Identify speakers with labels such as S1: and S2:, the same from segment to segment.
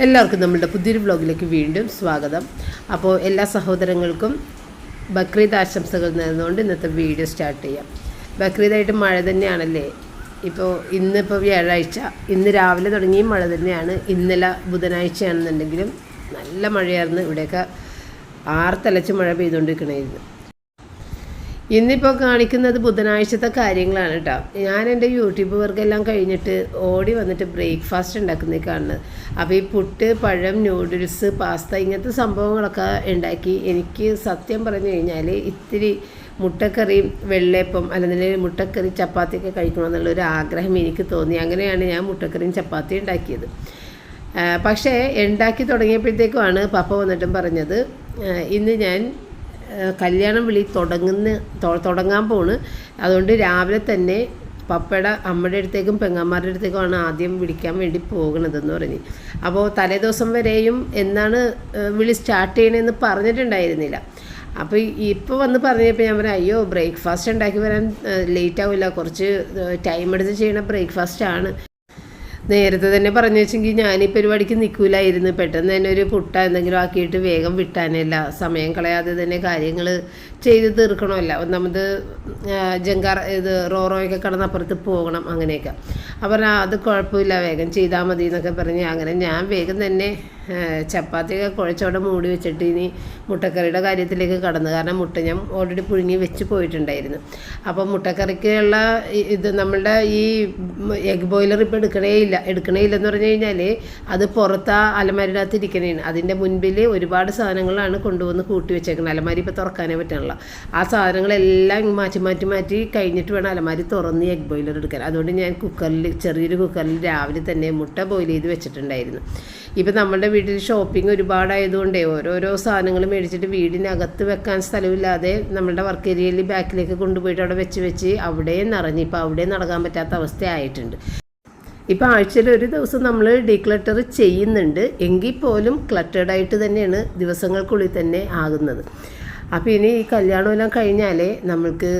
S1: എല്ലാവർക്കും നമ്മളുടെ പുതിയൊരു വ്ലോഗിലേക്ക് വീണ്ടും സ്വാഗതം. അപ്പോൾ എല്ലാ സഹോദരങ്ങൾക്കും ബക്രീദ് ആശംസകൾ നേർന്നുകൊണ്ട് ഇന്നത്തെ വീഡിയോ സ്റ്റാർട്ട് ചെയ്യാം. ബക്രീദായിട്ട് മഴ തന്നെയാണല്ലേ. ഇന്നിപ്പോൾ വ്യാഴാഴ്ച, ഇന്ന് രാവിലെ തുടങ്ങി മഴ തന്നെയാണ്. ഇന്നലെ ബുധനാഴ്ചയാണെന്നുണ്ടെങ്കിലും നല്ല മഴയായിരുന്നു. ഇവിടെയൊക്കെ ആർത്തലച്ച് മഴ പെയ്തുകൊണ്ടിരിക്കണമായിരുന്നു. ഇന്നിപ്പോൾ കാണിക്കുന്നത് ബുധനാഴ്ചത്തെ കാര്യങ്ങളാണ് കേട്ടോ. ഞാൻ എൻ്റെ യൂട്യൂബ് വർക്കെല്ലാം കഴിഞ്ഞിട്ട് ഓടി വന്നിട്ട് ബ്രേക്ക്ഫാസ്റ്റ് ഉണ്ടാക്കുന്നത് കാണുന്നത്. അപ്പോൾ ഈ പുട്ട്, പഴം, നൂഡിൽസ്, പാസ്ത ഇങ്ങനത്തെ സംഭവങ്ങളൊക്കെ ഉണ്ടാക്കി. എനിക്ക് സത്യം പറഞ്ഞു കഴിഞ്ഞാൽ ഇത്തിരി മുട്ടക്കറിയും വെള്ളയപ്പം അല്ലെങ്കിൽ മുട്ടക്കറി ചപ്പാത്തിയൊക്കെ കഴിക്കണമെന്നുള്ളൊരു ആഗ്രഹം എനിക്ക് തോന്നി. അങ്ങനെയാണ് ഞാൻ മുട്ടക്കറിയും ചപ്പാത്തിയും ഉണ്ടാക്കിയത്. പക്ഷേ ഉണ്ടാക്കി തുടങ്ങിയപ്പോഴത്തേക്കുമാണ് പപ്പ വന്നിട്ടും പറഞ്ഞത്, ഇന്ന് ഞാൻ കല്യാണം വിളി തുടങ്ങാൻ പോണ്. അതുകൊണ്ട് രാവിലെ തന്നെ പപ്പയുടെ അമ്മയുടെ അടുത്തേക്കും പെങ്ങന്മാരുടെ അടുത്തേക്കുമാണ് ആദ്യം വിളിക്കാൻ വേണ്ടി പോകുന്നതെന്ന് പറഞ്ഞ്. അപ്പോൾ തലേദിവസം വരെയും എന്നാണ് വിളി സ്റ്റാർട്ട് ചെയ്യണമെന്ന് പറഞ്ഞിട്ടുണ്ടായിരുന്നില്ല. അപ്പോൾ ഇപ്പോൾ വന്ന് പറഞ്ഞപ്പോൾ ഞാൻ പറയാം, അയ്യോ ബ്രേക്ക്ഫാസ്റ്റ് ഉണ്ടാക്കി വരാൻ ലേറ്റ് ആവില്ല, കുറച്ച് ടൈം എടുത്ത് ചെയ്യണ ബ്രേക്ക്ഫാസ്റ്റാണ്. നേരത്തെ തന്നെ പറഞ്ഞു വെച്ചെങ്കിൽ ഞാൻ ഈ പരിപാടിക്ക് നിൽക്കില്ലായിരുന്നു. പെട്ടെന്ന് തന്നെ ഒരു പുട്ട എന്തെങ്കിലും ആക്കിയിട്ട് വേഗം വിട്ടാനല്ല, സമയം കളയാതെ തന്നെ കാര്യങ്ങൾ ചെയ്ത് തീർക്കണമല്ല. ഒന്നാമത് റോറോയൊക്കെ കടന്നപ്പുറത്ത് പോകണം, അങ്ങനെയൊക്കെ. അപ്പോൾ അത് കുഴപ്പമില്ല, വേഗം ചെയ്താൽ മതി എന്നൊക്കെ പറഞ്ഞ് അങ്ങനെ ഞാൻ വേഗം തന്നെ ചപ്പാത്തിയൊക്കെ കുഴച്ചോടെ മൂടി വെച്ചിട്ട് ഇനി മുട്ടക്കറിയുടെ കാര്യത്തിലേക്ക് കടന്നു. കാരണം മുട്ട ഞാൻ ഓൾറെഡി പുഴുങ്ങി വെച്ച് പോയിട്ടുണ്ടായിരുന്നു. അപ്പോൾ മുട്ടക്കറിക്കുള്ള നമ്മളുടെ ഈ എഗ് ബോയിലർ ഇപ്പോൾ എടുക്കണേയില്ലെന്ന് പറഞ്ഞു കഴിഞ്ഞാൽ അത് പുറത്ത് അലമാരിയുടെ അകത്ത് ഇരിക്കണേണ്. അതിൻ്റെ മുൻപിൽ ഒരുപാട് സാധനങ്ങളാണ് കൊണ്ടുവന്ന് കൂട്ടി വെച്ചേക്കുന്നത്. അലമാരി ഇപ്പോൾ തുറക്കാനേ പറ്റണല്ലോ. ആ സാധനങ്ങളെല്ലാം മാറ്റി കഴിഞ്ഞിട്ട് വേണം അലമാരി തുറന്ന് എഗ് ബോയിലർ എടുക്കാൻ. അതുകൊണ്ട് ഞാൻ ചെറിയൊരു കുക്കറിൽ രാവിലെ തന്നെ മുട്ട ബോയിൽ ചെയ്ത് വെച്ചിട്ടുണ്ടായിരുന്നു. ഇപ്പം നമ്മളുടെ വീട്ടിൽ ഷോപ്പിംഗ് ഒരുപാടായതുകൊണ്ടേ ഓരോരോ സാധനങ്ങൾ മേടിച്ചിട്ട് വീടിനകത്ത് വെക്കാൻ സ്ഥലമില്ലാതെ നമ്മളുടെ വർക്ക് ഏരിയയിൽ ബാക്കിലേക്ക് കൊണ്ടുപോയിട്ട് അവിടെ വെച്ച് അവിടെ നിറഞ്ഞ് ഇപ്പോൾ അവിടെ നടക്കാൻ പറ്റാത്ത അവസ്ഥ ആയിട്ടുണ്ട്. ഇപ്പോൾ ആഴ്ചയിൽ ഒരു ദിവസം നമ്മൾ ഡീക്ലട്ടർ ചെയ്യുന്നുണ്ട്, എങ്കിൽ പോലും ക്ലട്ടേഡായിട്ട് തന്നെയാണ് ദിവസങ്ങൾക്കുള്ളിൽ തന്നെ ആകുന്നത്. അപ്പോൾ ഇനി ഈ കല്യാണമെല്ലാം കഴിഞ്ഞാലേ നമ്മൾക്ക്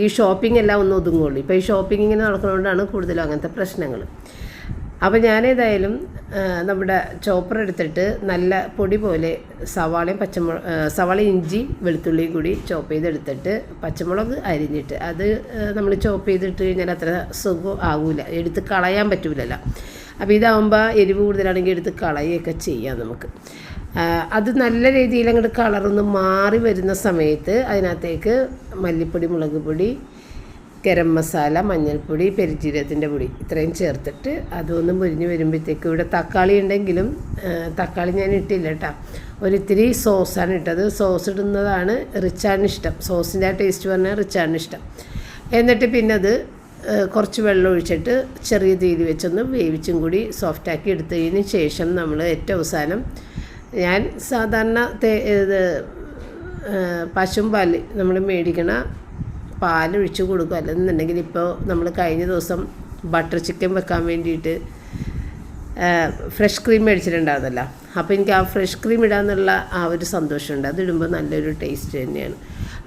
S1: ഈ ഷോപ്പിംഗ് എല്ലാം ഒന്ന് ഒതുങ്ങുള്ളൂ. ഇപ്പോൾ ഈ ഷോപ്പിംഗ് ഇങ്ങനെ നടക്കുന്നതുകൊണ്ടാണ് കൂടുതലും അങ്ങനത്തെ പ്രശ്നങ്ങൾ. അപ്പോൾ ഞാനേതായാലും നമ്മുടെ ചോപ്പർ എടുത്തിട്ട് നല്ല പൊടി പോലെ സവാള, ഇഞ്ചി, വെളുത്തുള്ളിയും കൂടി ചോപ്പ് ചെയ്തെടുത്തിട്ട് പച്ചമുളക് അരിഞ്ഞിട്ട് അത് നമ്മൾ ചോപ്പ് ചെയ്തിട്ട് കഴിഞ്ഞാൽ അത്ര സുഖം ആകില്ല, എടുത്ത് കളയാൻ പറ്റൂലല്ലോ. അപ്പോൾ ഇതാകുമ്പോൾ എരിവ് കൂടുതലാണെങ്കിൽ എടുത്ത് കളയുകയൊക്കെ ചെയ്യാം നമുക്ക്. അത് നല്ല രീതിയിൽ അങ്ങോട്ട് കളറൊന്ന് മാറി വരുന്ന സമയത്ത് അതിനകത്തേക്ക് മല്ലിപ്പൊടി, മുളക് പൊടി, ഗരം മസാല, മഞ്ഞൾപ്പൊടി, പെരുംജീരകത്തിൻ്റെ പൊടി ഇത്രയും ചേർത്തിട്ട് അതൊന്ന് മുരിഞ്ഞ് വരുമ്പോഴത്തേക്ക് ഇവിടെ തക്കാളി ഉണ്ടെങ്കിലും തക്കാളി ഞാൻ ഇട്ടില്ല കേട്ടോ. ഒരിത്തിരി സോസാണ് ഇട്ടത്. സോസ് ഇടുന്നതാണ് റിച്ചാണ് ഇഷ്ടം. സോസിൻ്റെ ആ ടേസ്റ്റ് പറഞ്ഞാൽ റിച്ചാണ് ഇഷ്ടം. എന്നിട്ട് പിന്നെ അത് കുറച്ച് വെള്ളം ഒഴിച്ചിട്ട് ചെറിയ തീയിൽ വെച്ചൊന്ന് വേവിച്ചും കൂടി സോഫ്റ്റാക്കി എടുത്തതിന് ശേഷം നമ്മൾ ഏറ്റവും അവസാനം ഞാൻ സാധാരണ പശുമ്പാൽ നമ്മൾ മേടിക്കണ പാലൊഴിച്ച് കൊടുക്കും. അല്ലെന്നുണ്ടെങ്കിൽ ഇപ്പോൾ നമ്മൾ കഴിഞ്ഞ ദിവസം ബട്ടർ ചിക്കൻ വെക്കാൻ വേണ്ടിയിട്ട് ഫ്രഷ് ക്രീം മേടിച്ചിട്ടുണ്ടായിരുന്നല്ലോ. അപ്പോൾ എനിക്ക് ആ ഫ്രഷ് ക്രീം ഇടാന്നുള്ള ആ ഒരു സന്തോഷമുണ്ട്. അതിടുമ്പോൾ നല്ലൊരു ടേസ്റ്റ് തന്നെയാണ്.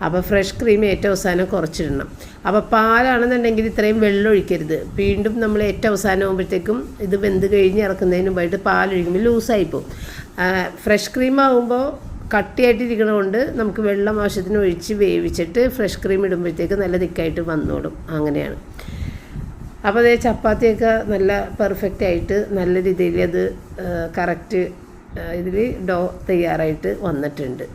S1: അപ്പോൾ ഫ്രഷ് ക്രീം ഏറ്റവും അവസാനം കുറച്ചിടണം. അപ്പോൾ പാലാണെന്നുണ്ടെങ്കിൽ ഇത്രയും വെള്ളം ഒഴിക്കരുത്. വീണ്ടും നമ്മൾ ഏറ്റവും അവസാനം ആകുമ്പോഴത്തേക്കും ഇത് വെന്ത് കഴിഞ്ഞ് ഇറക്കുന്നതിന് മുമ്പായിട്ട് പാലൊഴിക്കുമ്പോൾ ലൂസായിപ്പോവും. ഫ്രഷ് ക്രീം ആകുമ്പോൾ കട്ടിയായിട്ടിരിക്കണതുകൊണ്ട് നമുക്ക് വെള്ളം ആവശ്യത്തിന് ഒഴിച്ച് വേവിച്ചിട്ട് ഫ്രഷ് ക്രീം ഇടുമ്പോഴത്തേക്ക് നല്ല തിക്കായിട്ട് വന്നോളും. അങ്ങനെയാണ്. അപ്പോൾ അതേ ചപ്പാത്തിയൊക്കെ നല്ല പെർഫെക്റ്റ് ആയിട്ട് നല്ല രീതിയിൽ അത് കറക്റ്റ് ഇതിൽ ഡോ തയ്യാറായിട്ട് വന്നിട്ടുണ്ട്.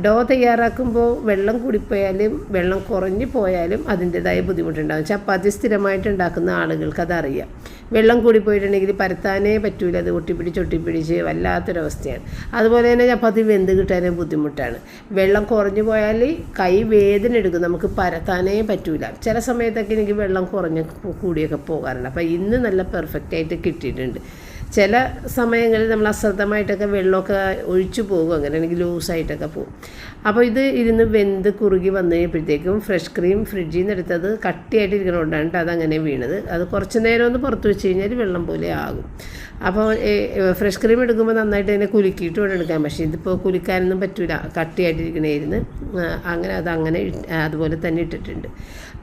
S1: ഡോ തയ്യാറാക്കുമ്പോൾ വെള്ളം കൂടിപ്പോയാലും വെള്ളം കുറഞ്ഞു പോയാലും അതിൻ്റേതായ ബുദ്ധിമുട്ടുണ്ടാകും. ചപ്പാത്തി സ്ഥിരമായിട്ട് ഉണ്ടാക്കുന്ന ആളുകൾക്ക് അതറിയാം. വെള്ളം കൂടിപ്പോയിട്ടുണ്ടെങ്കിൽ പരത്താനേ പറ്റൂല, അത് ഒട്ടിപ്പിടിച്ച് വല്ലാത്തൊരവസ്ഥയാണ്. അതുപോലെ തന്നെ ചപ്പാത്തി വെന്ത് കിട്ടാനേ ബുദ്ധിമുട്ടാണ്. വെള്ളം കുറഞ്ഞു പോയാൽ കൈ വേദന എടുക്കും, നമുക്ക് പരത്താനേ പറ്റൂല. ചില സമയത്തൊക്കെ എനിക്ക് വെള്ളം കൂടിയൊക്കെ പോകാറുണ്ട്. അപ്പോൾ ഇന്ന് നല്ല പെർഫെക്റ്റായിട്ട് കിട്ടിയിട്ടുണ്ട്. ചില സമയങ്ങളിൽ നമ്മൾ അശ്രദ്ധമായിട്ടൊക്കെ വെള്ളമൊക്കെ ഒഴിച്ചു പോകും, അങ്ങനെയാണെങ്കിൽ ലൂസായിട്ടൊക്കെ പോകും. അപ്പോൾ ഇത് ഇരുന്ന് വെന്ത് കുറുകി വന്നു കഴിഞ്ഞപ്പോഴത്തേക്കും ഫ്രഷ് ക്രീം ഫ്രിഡ്ജിൽ നിന്ന് എടുത്തത് കട്ടിയായിട്ട് ഇരിക്കണോണ്ടാണ് അതങ്ങനെ വീണത്. അത് കുറച്ച് നേരം ഒന്ന് പുറത്ത് വെച്ച് കഴിഞ്ഞാൽ വെള്ളം പോലെ ആകും. അപ്പോൾ ഫ്രഷ് ക്രീം എടുക്കുമ്പോൾ നന്നായിട്ട് തന്നെ കുലുക്കിയിട്ട് വേണം എടുക്കാൻ. പക്ഷേ ഇതിപ്പോൾ കുലുക്കാനൊന്നും പറ്റില്ല, കട്ടിയായിട്ടിരിക്കണേരുന്ന്. അങ്ങനെ അതങ്ങനെ അതുപോലെ തന്നെ ഇട്ടിട്ടുണ്ട്.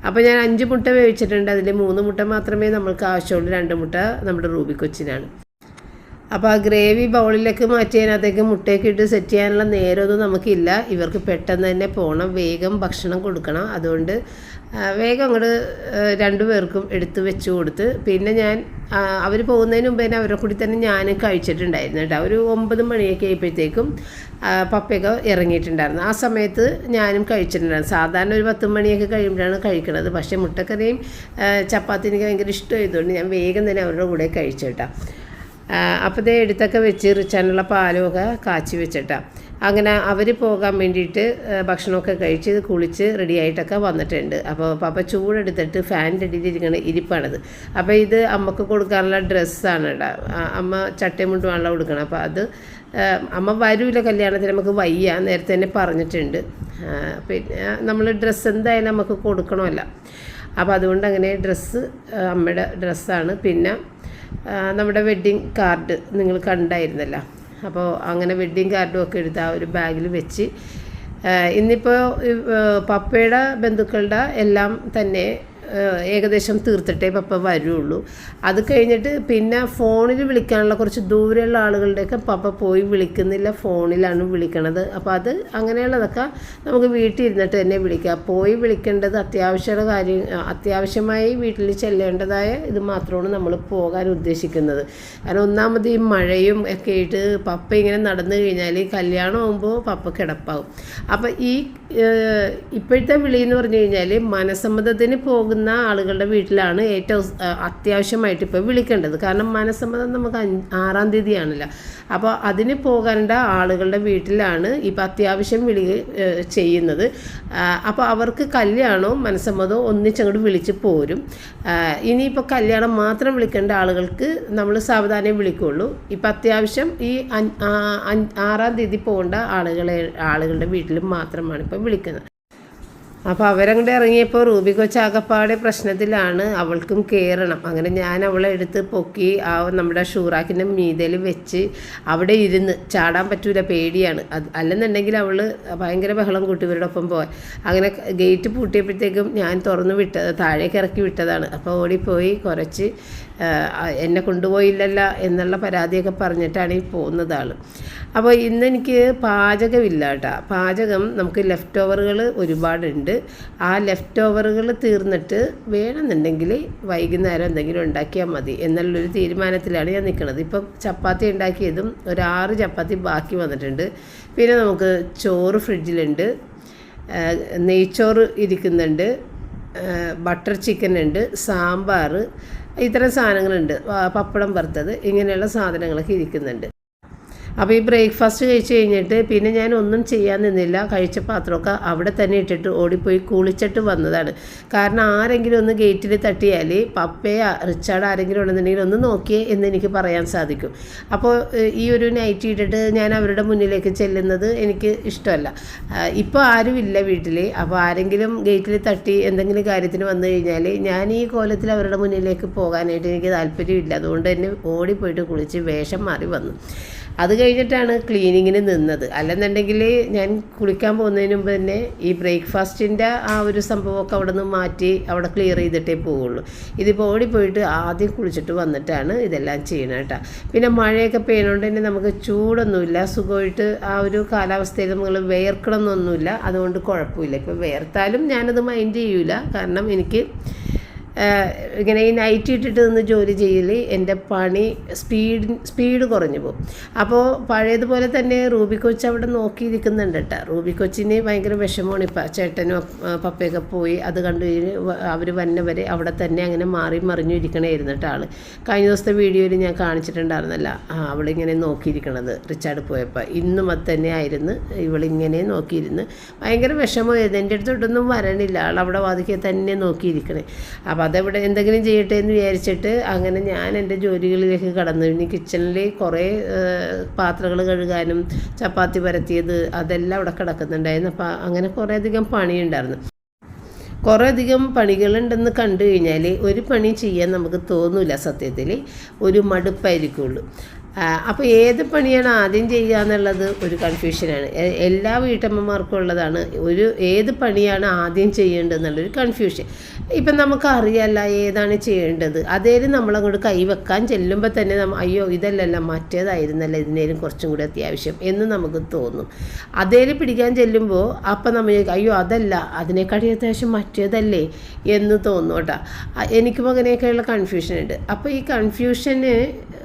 S1: അപ്പോൾ ഞാൻ 5 മുട്ട വേവിച്ചിട്ടുണ്ട്. അതിൽ 3 മുട്ട മാത്രമേ നമ്മൾക്ക് ആവശ്യമുള്ളൂ, 2 മുട്ട നമ്മുടെ റൂബി കൊച്ചിനാണ്. അപ്പോൾ ആ ഗ്രേവി ബൗളിലേക്ക് മാറ്റിയതിനകത്തേക്ക് മുട്ടയൊക്കെ ഇട്ട് സെറ്റ് ചെയ്യാനുള്ള നേരമൊന്നും നമുക്കില്ല. ഇവർക്ക് പെട്ടെന്ന് തന്നെ പോകണം, വേഗം ഭക്ഷണം കൊടുക്കണം. അതുകൊണ്ട് വേഗം അങ്ങോട്ട് 2 പേർക്കും എടുത്ത് വെച്ച് കൊടുത്ത് പിന്നെ ഞാൻ അവർ പോകുന്നതിന് മുമ്പ് തന്നെ അവരുടെ കൂടി തന്നെ ഞാനും കഴിച്ചിട്ടുണ്ടായിരുന്നു കേട്ടോ. ഒരു 9 മണിയൊക്കെ ആയപ്പോഴത്തേക്കും പപ്പയൊക്കെ ഇറങ്ങിയിട്ടുണ്ടായിരുന്നു. ആ സമയത്ത് ഞാനും കഴിച്ചിട്ടുണ്ടായിരുന്നു. സാധാരണ ഒരു 10 മണിയൊക്കെ കഴിയുമ്പോഴാണ് കഴിക്കുന്നത്. പക്ഷേ മുട്ടക്കറിയും ചപ്പാത്തി എനിക്ക് ഭയങ്കര ഇഷ്ടമായതുകൊണ്ട് ഞാൻ വേഗം തന്നെ അവരുടെ കൂടെ കഴിച്ചു കേട്ടോ. അപ്പോൾ ഇതേ എടുത്തൊക്കെ വെച്ച് റിച്ചാനുള്ള പാലുമൊക്കെ കാച്ചി വെച്ചിട്ടാണ്. അങ്ങനെ അവർ പോകാൻ വേണ്ടിയിട്ട് ഭക്ഷണമൊക്കെ കഴിച്ച് കുളിച്ച് റെഡിയായിട്ടൊക്കെ വന്നിട്ടുണ്ട്. അപ്പോൾ പപ്പ ചൂടെടുത്തിട്ട് ഫാനിൻ്റെ അടിയിലിരിക്കുന്ന ഇരിപ്പാണത്. അപ്പോൾ ഇത് അമ്മക്ക് കൊടുക്കാനുള്ള ഡ്രസ്സാണ് കേട്ടോ. അമ്മ ചട്ടയും മുണ്ടുമാണല്ലോ കൊടുക്കണം. അപ്പോൾ അത് അമ്മ വരൂല കല്യാണത്തിന്, നമുക്ക് വയ്യ, നേരത്തെ തന്നെ പറഞ്ഞിട്ടുണ്ട്. പിന്നെ നമ്മൾ ഡ്രസ്സ് എന്തായാലും നമുക്ക് കൊടുക്കണമല്ലോ. അപ്പോൾ അതുകൊണ്ട് അങ്ങനെ ഡ്രസ്സ് അമ്മയുടെ ഡ്രസ്സാണ്. പിന്നെ നമ്മുടെ വെഡ്ഡിങ് കാർഡ് നിങ്ങൾ കണ്ടായിരുന്നല്ലോ. അപ്പോൾ അങ്ങനെ വെഡ്ഡിങ് കാർഡും ഒക്കെ എടുത്ത് ആ ഒരു ബാഗിൽ വെച്ച് ഇന്നിപ്പോൾ പപ്പയുടെ ബന്ധുക്കളുടെ എല്ലാം തന്നെ ഏകദേശം തീർത്തിട്ടേ പപ്പ വരുള്ളൂ. അത് കഴിഞ്ഞിട്ട് പിന്നെ ഫോണിൽ വിളിക്കാനുള്ള കുറച്ച് ദൂരെയുള്ള ആളുകളുടെയൊക്കെ പപ്പ പോയി വിളിക്കുന്നില്ല, ഫോണിലാണ് വിളിക്കണത്. അപ്പോൾ അത് അങ്ങനെയുള്ളതൊക്കെ നമുക്ക് വീട്ടിൽ ഇരുന്നിട്ട് തന്നെ വിളിക്കാം. പോയി വിളിക്കേണ്ടത് അത്യാവശ്യമായി വീട്ടിൽ ചെല്ലേണ്ടതായ ഇത് മാത്രമാണ് നമ്മൾ പോകാൻ ഉദ്ദേശിക്കുന്നത്. കാരണം ഒന്നാമത് ഈ മഴയും ഒക്കെ ആയിട്ട് പപ്പ ഇങ്ങനെ നടന്നു കഴിഞ്ഞാൽ കല്യാണം ആകുമ്പോൾ പപ്പ കിടപ്പാവും. അപ്പോൾ ഈ ഇപ്പോഴത്തെ വിളി എന്ന് പറഞ്ഞു കഴിഞ്ഞാൽ മനസ്സമ്മതത്തിന് പോകുന്ന ആളുകളുടെ വീട്ടിലാണ് ഏറ്റവും അത്യാവശ്യമായിട്ട് ഇപ്പോൾ വിളിക്കേണ്ടത്. കാരണം മനസ്സമ്മതം നമുക്ക് 6-ാം തീയതിയാണല്ലോ. അപ്പോൾ അതിന് പോകേണ്ട ആളുകളുടെ വീട്ടിലാണ് ഇപ്പോൾ അത്യാവശ്യം വിളി ചെയ്യുന്നത്. അപ്പോൾ അവർക്ക് കല്യാണവും മനസ്സമ്മതവും ഒന്നിച്ചങ്ങോട്ട് വിളിച്ച് പോരും. ഇനിയിപ്പോൾ കല്യാണം മാത്രം വിളിക്കേണ്ട ആളുകൾക്ക് നമ്മൾ സാവധാനം വിളിക്കുകയുള്ളൂ. ഇപ്പം അത്യാവശ്യം ഈ 6-ാം തീയതി പോകേണ്ട ആളുകളുടെ വീട്ടിൽ മാത്രമാണ് ഇപ്പോൾ വിളിക്കുന്നത്. അപ്പോൾ അവരങ്ങോട്ട് ഇറങ്ങിയപ്പോൾ റൂബി കൊച്ചാകപ്പാടെ പ്രശ്നത്തിലാണ്. അവൾക്കും കയറണം. അങ്ങനെ ഞാൻ അവളെ എടുത്ത് പൊക്കി നമ്മുടെ ഷൂറാക്കിൻ്റെ മീതയിൽ വെച്ച് അവിടെ ഇരുന്ന് ചാടാൻ പറ്റൂല, പേടിയാണ്. അല്ലെന്നുണ്ടെങ്കിൽ അവൾ ഭയങ്കര ബഹളം കൂട്ടി ഇവരുടെ ഒപ്പം പോകാൻ. അങ്ങനെ ഗേറ്റ് പൂട്ടിയപ്പോഴത്തേക്കും ഞാൻ തുറന്ന് താഴേക്ക് ഇറക്കി വിട്ടതാണ്. അപ്പോൾ ഓടിപ്പോയി കുറച്ച് എന്നെ കൊണ്ടുപോയില്ലല്ലോ എന്നുള്ള പരാതിയൊക്കെ പറഞ്ഞിട്ടാണ് ഈ പോകുന്നത് ആൾ. അപ്പോൾ ഇന്നെനിക്ക് പാചകമില്ല കേട്ടോ. പാചകം നമുക്ക് ലെഫ്റ്റ് ഓവറുകൾ ഒരുപാടുണ്ട്. ആ ലെഫ്റ്റ് ഓവറുകൾ തീർന്നിട്ട് വേണമെന്നുണ്ടെങ്കിൽ വൈകുന്നേരം എന്തെങ്കിലും ഉണ്ടാക്കിയാൽ മതി എന്നുള്ളൊരു തീരുമാനത്തിലാണ് ഞാൻ നിൽക്കുന്നത്. ഇപ്പം ചപ്പാത്തി ഉണ്ടാക്കിയതും ഒരു 6 ചപ്പാത്തി ബാക്കി വന്നിട്ടുണ്ട്. പിന്നെ നമുക്ക് ചോറ് ഫ്രിഡ്ജിലുണ്ട്, നെയ്ച്ചോറ് ഇരിക്കുന്നുണ്ട്, ബട്ടർ ചിക്കൻ ഉണ്ട്, സാമ്പാർ, ഇത്തരം സാധനങ്ങളുണ്ട്, പപ്പടം വറുത്തത്, ഇങ്ങനെയുള്ള സാധനങ്ങളൊക്കെ ഇരിക്കുന്നുണ്ട്. അപ്പോൾ ഈ ബ്രേക്ക്ഫാസ്റ്റ് കഴിച്ച് കഴിഞ്ഞിട്ട് പിന്നെ ഞാൻ ഒന്നും ചെയ്യാൻ നിന്നില്ല. കഴിച്ച പാത്രമൊക്കെ അവിടെ തന്നെ ഇട്ടിട്ട് ഓടിപ്പോയി കുളിച്ചിട്ട് വന്നതാണ്. കാരണം ആരെങ്കിലും ഒന്ന് ഗേറ്റിൽ തട്ടിയാൽ പപ്പയെ റിച്ചാർഡ് ആരെങ്കിലും ഉണ്ടെന്നുണ്ടെങ്കിൽ ഒന്ന് നോക്കിയേ എന്ന് എനിക്ക് പറയാൻ സാധിക്കും. അപ്പോൾ ഈ ഒരു നൈറ്റ് ഇട്ടിട്ട് ഞാൻ അവരുടെ മുന്നിലേക്ക് ചെല്ലുന്നത് എനിക്ക് ഇഷ്ടമല്ല. ഇപ്പോൾ ആരുമില്ല വീട്ടിൽ. അപ്പോൾ ആരെങ്കിലും ഗേറ്റിൽ തട്ടി എന്തെങ്കിലും കാര്യത്തിന് വന്നു കഴിഞ്ഞാൽ ഞാൻ ഈ കോലത്തിൽ അവരുടെ മുന്നിലേക്ക് പോകാനായിട്ട് എനിക്ക് താല്പര്യമില്ല. അതുകൊണ്ട് തന്നെ ഓടിപ്പോയിട്ട് കുളിച്ച് വേഷം മാറി വന്നു. അത് കഴിഞ്ഞിട്ടാണ് ക്ലീനിങ്ങിന് നിന്നത്. അല്ലെന്നുണ്ടെങ്കിൽ ഞാൻ കുളിക്കാൻ പോകുന്നതിന് മുമ്പ് തന്നെ ഈ ബ്രേക്ക്ഫാസ്റ്റിൻ്റെ ആ ഒരു സംഭവമൊക്കെ അവിടെ നിന്ന് മാറ്റി അവിടെ ക്ലിയർ ചെയ്തിട്ടേ പോവുള്ളൂ. ഇതിപ്പോൾ ഓടിപ്പോയിട്ട് ആദ്യം കുളിച്ചിട്ട് വന്നിട്ടാണ് ഇതെല്ലാം ചെയ്യണം കേട്ടോ. പിന്നെ മഴയൊക്കെ പെയ്യണോണ്ട് തന്നെ നമുക്ക് ചൂടൊന്നുമില്ല, സുഖമായിട്ട് ആ ഒരു കാലാവസ്ഥയിൽ നമ്മൾ വേർക്കണമെന്നൊന്നുമില്ല. അതുകൊണ്ട് കുഴപ്പമില്ല. ഇപ്പോൾ വേർത്താലും ഞാനത് മൈൻഡ് ചെയ്യൂല. കാരണം എനിക്ക് ഇങ്ങനെ ഈ നൈറ്റ് ഇട്ടിട്ട് നിന്ന് ജോലി ചെയ്യൽ എൻ്റെ പണി സ്പീഡ് കുറഞ്ഞു പോകും. അപ്പോൾ പഴയതുപോലെ തന്നെ റൂബി കൊച്ച് അവിടെ നോക്കിയിരിക്കുന്നുണ്ട് കേട്ടോ. റൂബി കൊച്ചിന് ഭയങ്കര വിഷമമാണ്. ഇപ്പം ചേട്ടനും പപ്പയൊക്കെ പോയി അത് കണ്ടു കഴിഞ്ഞ് അവർ വന്നവരെ അവിടെ തന്നെ അങ്ങനെ മാറി മറിഞ്ഞു ഇരിക്കണമായിരുന്നു കേട്ടോ ആൾ. കഴിഞ്ഞ ദിവസത്തെ വീഡിയോയിൽ ഞാൻ കാണിച്ചിട്ടുണ്ടായിരുന്നല്ല അവളിങ്ങനെ നോക്കിയിരിക്കണത് റിച്ചാർഡ് പോയപ്പോൾ. ഇന്നും അത് തന്നെ ആയിരുന്നു ഇവളിങ്ങനെ നോക്കിയിരുന്ന് ഭയങ്കര വിഷമമായിരുന്നു. എൻ്റെ അടുത്തോട്ടൊന്നും വരണില്ല, ആൾ അവിടെ വാതിക്കെ തന്നെ നോക്കിയിരിക്കണേ. അപ്പോൾ അപ്പോൾ അതെവിടെ എന്തെങ്കിലും ചെയ്യട്ടെ എന്ന് വിചാരിച്ചിട്ട് അങ്ങനെ ഞാൻ എൻ്റെ ജോലികളിലേക്ക് കടന്നു. ഇനി കിച്ചണിൽ കുറേ പാത്രങ്ങൾ കഴുകാനും ചപ്പാത്തി പരത്തിയത് അതെല്ലാം അവിടെ കിടക്കുന്നുണ്ടായിരുന്നു. അപ്പോൾ അങ്ങനെ കുറേയധികം പണിയുണ്ടായിരുന്നു. കുറേയധികം പണികളുണ്ടെന്ന് കണ്ടു കഴിഞ്ഞാൽ ഒരു പണി ചെയ്യാൻ നമുക്ക് തോന്നില്ല, സത്യത്തിൽ ഒരു മടുപ്പായിരിക്കുള്ളൂ. അപ്പോൾ ഏത് പണിയാണ് ആദ്യം ചെയ്യുക എന്നുള്ളത് ഒരു കൺഫ്യൂഷനാണ്. എല്ലാ വീട്ടമ്മമാർക്കും ഉള്ളതാണ് ഏത് പണിയാണ് ആദ്യം ചെയ്യേണ്ടതെന്നുള്ളൊരു കൺഫ്യൂഷൻ. ഇപ്പം നമുക്കറിയാമല്ല ഏതാണ് ചെയ്യേണ്ടത്. അതേലും നമ്മളങ്ങോട്ട് കൈവെക്കാൻ ചെല്ലുമ്പോൾ തന്നെ അയ്യോ ഇതല്ലല്ല മറ്റേതായിരുന്നല്ല ഇതിനേലും കുറച്ചും കൂടി അത്യാവശ്യം എന്ന് നമുക്ക് തോന്നും. അതേലും പിടിക്കാൻ ചെല്ലുമ്പോൾ അപ്പം നമ്മൾ അയ്യോ അതല്ല അതിനേക്കാട്ടി അത്യാവശ്യം മറ്റേതല്ലേ എന്ന് തോന്നും കേട്ടോ. എനിക്കും അങ്ങനെയൊക്കെയുള്ള കൺഫ്യൂഷനുണ്ട്. അപ്പോൾ ഈ കൺഫ്യൂഷന്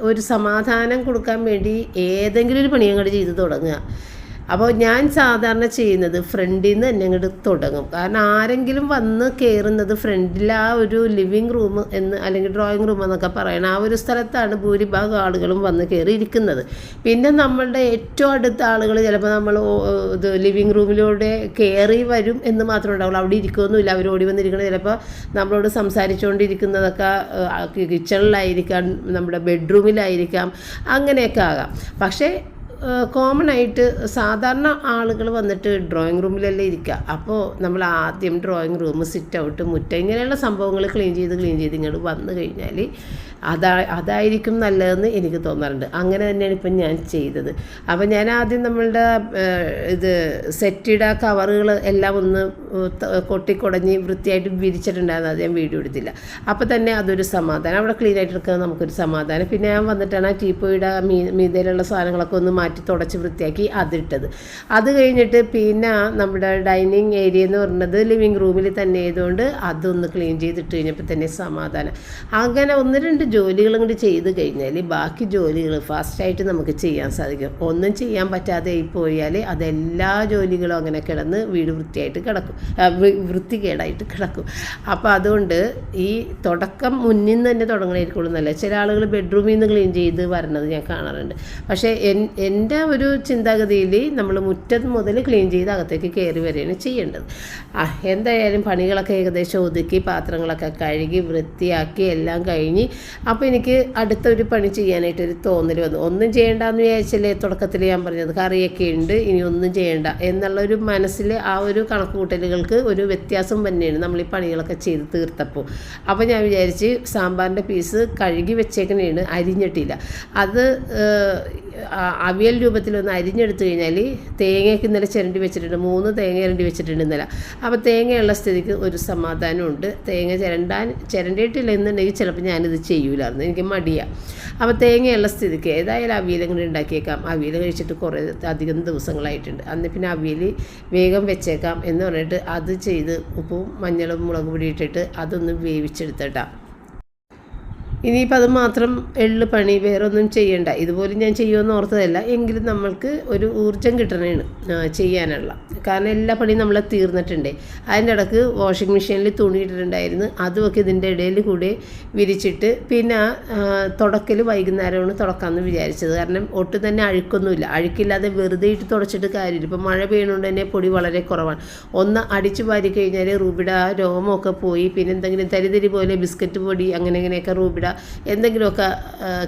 S1: ഒരു സമാധാനം കൊടുക്കാൻ വേണ്ടി ഏതെങ്കിലും ഒരു പണി അങ്ങോട്ട് ചെയ്ത് തുടങ്ങുക. അപ്പോൾ ഞാൻ സാധാരണ ചെയ്യുന്നത് ഫ്രണ്ടിൽ നിന്ന് തന്നെ അങ്ങോട്ട് തുടങ്ങും. കാരണം ആരെങ്കിലും വന്ന് കയറുന്നത് ഫ്രണ്ടിൽ ആ ഒരു ലിവിങ് റൂം അല്ലെങ്കിൽ ഡ്രോയിങ് റൂം എന്നൊക്കെ പറയണം, ആ ഒരു സ്ഥലത്താണ് ഭൂരിഭാഗം ആളുകളും വന്ന് കയറി ഇരിക്കുന്നത്. പിന്നെ നമ്മളുടെ ഏറ്റവും അടുത്ത ആളുകൾ ചിലപ്പോൾ നമ്മൾ ലിവിങ് റൂമിലൂടെ കയറി വരും എന്ന് മാത്രമേ ഉണ്ടാവുള്ളൂ, അവിടെ ഇരിക്കുകയൊന്നുമില്ല. അവർ ഓടി വന്നിരിക്കുന്നത് ചിലപ്പോൾ നമ്മളോട് സംസാരിച്ചുകൊണ്ടിരിക്കുന്നതൊക്കെ കിച്ചണിലായിരിക്കാം, നമ്മുടെ ബെഡ്റൂമിലായിരിക്കാം, അങ്ങനെയൊക്കെ ആകാം. പക്ഷേ കോമൺ ആയിട്ട് സാധാരണ ആളുകൾ വന്നിട്ട് ഡ്രോയിങ് റൂമിലല്ലേ ഇരിക്കുക. അപ്പോൾ നമ്മൾ ആദ്യം ഡ്രോയിങ് റൂം, സിറ്റ് ഔട്ട്, മുറ്റം ഇങ്ങനെയുള്ള സംഭവങ്ങൾ ക്ലീൻ ചെയ്ത് ഇങ്ങോട്ട് വന്നു കഴിഞ്ഞാൽ അതായിരിക്കും നല്ലതെന്ന് എനിക്ക് തോന്നാറുണ്ട്. അങ്ങനെ തന്നെയാണ് ഇപ്പം ഞാൻ ചെയ്തത്. അപ്പോൾ ഞാൻ ആദ്യം നമ്മളുടെ സെറ്റിയുടെ കവറുകൾ എല്ലാം ഒന്ന് കൊട്ടിക്കുടഞ്ഞ് വൃത്തിയായിട്ട് വിരിച്ചിട്ടുണ്ടായിരുന്നു. അത് ഞാൻ വീഡിയോ എടുത്തില്ല. അപ്പോൾ തന്നെ അതൊരു സമാധാനം, അവിടെ ക്ലീൻ ആയിട്ട് എടുക്കുന്നത് നമുക്കൊരു സമാധാനം. പിന്നെ ഞാൻ വന്നിട്ടാണ് ആ ടീപ്പോയുടെ മീതയിലുള്ള സാധനങ്ങളൊക്കെ ഒന്ന് മാറ്റി തുടച്ച് വൃത്തിയാക്കി അതിട്ടത്. അത് കഴിഞ്ഞിട്ട് പിന്നെ നമ്മുടെ ഡൈനിങ് ഏരിയ എന്ന് പറയുന്നത് ലിവിങ് റൂമിൽ തന്നെ ആയതുകൊണ്ട് അതൊന്ന് ക്ലീൻ ചെയ്തിട്ട് കഴിഞ്ഞപ്പോൾ തന്നെ സമാധാനം. അങ്ങനെ 1-2 ജോലികളും കൂടി ചെയ്ത് കഴിഞ്ഞാൽ ബാക്കി ജോലികൾ ഫാസ്റ്റായിട്ട് നമുക്ക് ചെയ്യാൻ സാധിക്കും. ഒന്നും ചെയ്യാൻ പറ്റാതെ പോയാൽ അതെല്ലാ ജോലികളും അങ്ങനെ കിടന്ന് വീട് വൃത്തികേടായിട്ട് കിടക്കും. അപ്പോൾ അതുകൊണ്ട് ഈ തുടക്കം മുന്നിൽ നിന്ന് തന്നെ തുടങ്ങണമായിരിക്കുള്ളൂ നല്ല. ചില ആളുകൾ ബെഡ്റൂമിൽ നിന്ന് ക്ലീൻ ചെയ്ത് വരണത് ഞാൻ കാണാറുണ്ട്. പക്ഷേ എൻ്റെ ഒരു ചിന്താഗതിയിൽ നമ്മൾ മുറ്റത്ത് മുതൽ ക്ലീൻ ചെയ്ത് അകത്തേക്ക് കയറി വരികയാണ് ചെയ്യേണ്ടത്. എന്തായാലും പണികളൊക്കെ ഏകദേശം ഒതുക്കി പാത്രങ്ങളൊക്കെ കഴുകി വൃത്തിയാക്കി എല്ലാം കഴിഞ്ഞ് അപ്പോൾ എനിക്ക് അടുത്തൊരു പണി ചെയ്യാനായിട്ടൊരു തോന്നൽ വന്നു. ഒന്നും ചെയ്യേണ്ടെന്ന് വിചാരിച്ചല്ലേ തുടക്കത്തിൽ ഞാൻ പറഞ്ഞത്, കറിയൊക്കെ ഉണ്ട് ഇനി ഒന്നും ചെയ്യേണ്ട എന്നുള്ളൊരു മനസ്സിൽ ആ ഒരു കണക്ക് കൂട്ടലുകൾക്ക് ഒരു വ്യത്യാസം തന്നെയാണ് നമ്മൾ ഈ പണികളൊക്കെ ചെയ്ത് തീർത്തപ്പോൾ. അപ്പോൾ ഞാൻ വിചാരിച്ച് സാമ്പാറിൻ്റെ പീസ് കഴുകി വെച്ചേക്കണേണ്, അരിഞ്ഞിട്ടില്ല. അത് അവിയൽ രൂപത്തിലൊന്ന് അരിഞ്ഞെടുത്തു കഴിഞ്ഞാൽ തേങ്ങയ്ക്ക് ഇന്നലെ ചിരണ്ടി വെച്ചിട്ടുണ്ട്, 3 തേങ്ങ ചിരണ്ടി വെച്ചിട്ടുണ്ട് ഇന്നലെ. അപ്പോൾ തേങ്ങയുള്ള സ്ഥിതിക്ക് ഒരു സമാധാനമുണ്ട്. തേങ്ങ ചിരണ്ടിയിട്ടില്ല എന്നുണ്ടെങ്കിൽ ചിലപ്പോൾ ഞാനിത് ചെയ്യൂലായിരുന്നു, എനിക്ക് മടിയാണ്. അപ്പോൾ തേങ്ങയുള്ള സ്ഥിതിക്ക് ഏതായാലും അവിയലും കൂടി ഉണ്ടാക്കിയേക്കാം. അവിയൽ കഴിച്ചിട്ട് കുറേ അധികം ദിവസങ്ങളായിട്ടുണ്ട്. അന്ന് പിന്നെ അവിയൽ വേഗം വെച്ചേക്കാം എന്ന് പറഞ്ഞിട്ട് അത് ചെയ്ത് ഉപ്പും മഞ്ഞളും മുളക് പൊടി ഇട്ടിട്ട് അതൊന്ന് വേവിച്ചെടുത്തിട്ടാണ്. ഇനിയിപ്പോൾ അത് മാത്രം പണി, വേറെ ഒന്നും ചെയ്യണ്ട. ഇതുപോലെ ഞാൻ ചെയ്യുമെന്ന് ഓർത്തതല്ല, എങ്കിലും നമ്മൾക്ക് ഒരു ഊർജ്ജം കിട്ടണേണ് ചെയ്യാനുള്ള. കാരണം എല്ലാ പണിയും നമ്മളെ തീർന്നിട്ടുണ്ട്. അതിൻ്റെ ഇടയ്ക്ക് വാഷിംഗ് മെഷീനിൽ തുണി ഇട്ടിട്ടുണ്ടായിരുന്നു, അതുമൊക്കെ ഇതിൻ്റെ ഇടയിൽ കൂടെ വിരിച്ചിട്ട് പിന്നെ തുടക്കൽ വൈകുന്നേരമാണ് തുടക്കാമെന്ന് വിചാരിച്ചത്. കാരണം ഒട്ടും തന്നെ അഴുക്കൊന്നുമില്ല, അഴുക്കില്ലാതെ വെറുതെ ഇട്ട് തുടച്ചിട്ട് കാര്യമില്ല. ഇപ്പോൾ മഴ പെയ്യണോണ്ട് തന്നെ പൊടി വളരെ കുറവാണ്. ഒന്ന് അടിച്ചു വാരി കഴിഞ്ഞാൽ റൂബിഡ രോമമൊക്കെ പോയി, പിന്നെ എന്തെങ്കിലും തരിതരി പോലെ ബിസ്ക്കറ്റ് പൊടി അങ്ങനെയൊക്കെ റൂബിഡ എന്തെങ്കിലുമൊക്കെ